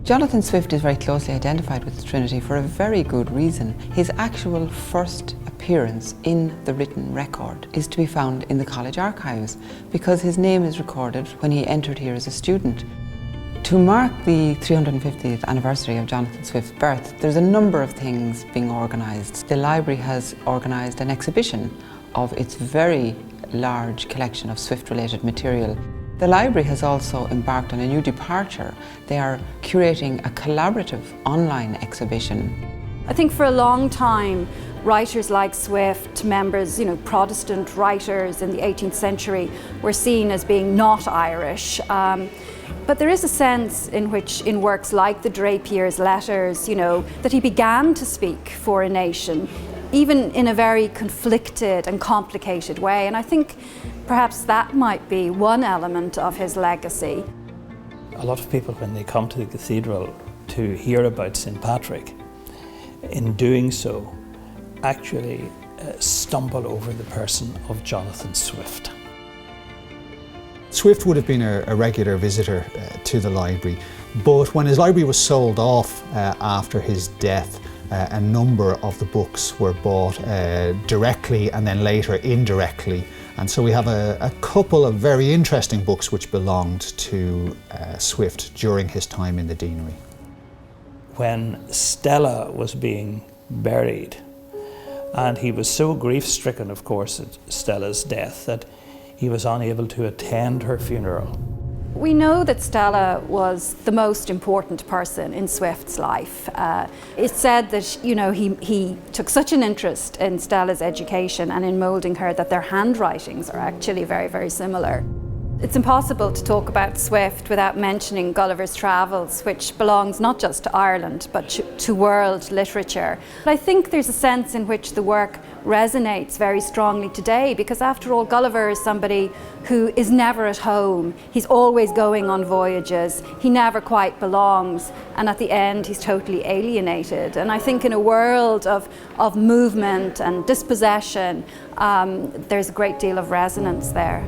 Jonathan Swift is very closely identified with Trinity for a very good reason. His actual first appearance in the written record is to be found in the college archives because his name is recorded when he entered here as a student. To mark the 350th anniversary of Jonathan Swift's birth, there's a number of things being organised. The library has organised an exhibition of its very large collection of Swift-related material. The library has also embarked on a new departure. They are curating a collaborative online exhibition. I think for a long time, writers like Swift, members, Protestant writers in the 18th century were seen as being not Irish. But there is a sense in which, in works like the Drapier's Letters, that he began to speak for a nation, even in a very conflicted and complicated way. And I think perhaps that might be one element of his legacy. A lot of people, when they come to the cathedral to hear about St. Patrick, in doing so, actually stumble over the person of Jonathan Swift. Swift would have been a regular visitor to the library, but when his library was sold off after his death, a number of the books were bought directly and then later indirectly. And so we have a couple of very interesting books which belonged to Swift during his time in the deanery. When Stella was being buried, and he was so grief-stricken, of course, at Stella's death, that he was unable to attend her funeral. We know that Stella was the most important person in Swift's life. It's said that he took such an interest in Stella's education and in moulding her that their handwritings are actually very, very similar. It's impossible to talk about Swift without mentioning Gulliver's Travels, which belongs not just to Ireland but to world literature. But I think there's a sense in which the work resonates very strongly today because after all, Gulliver is somebody who is never at home. He's always going on voyages. He never quite belongs, and at the end he's totally alienated. And I think in a world of movement and dispossession, there's a great deal of resonance there.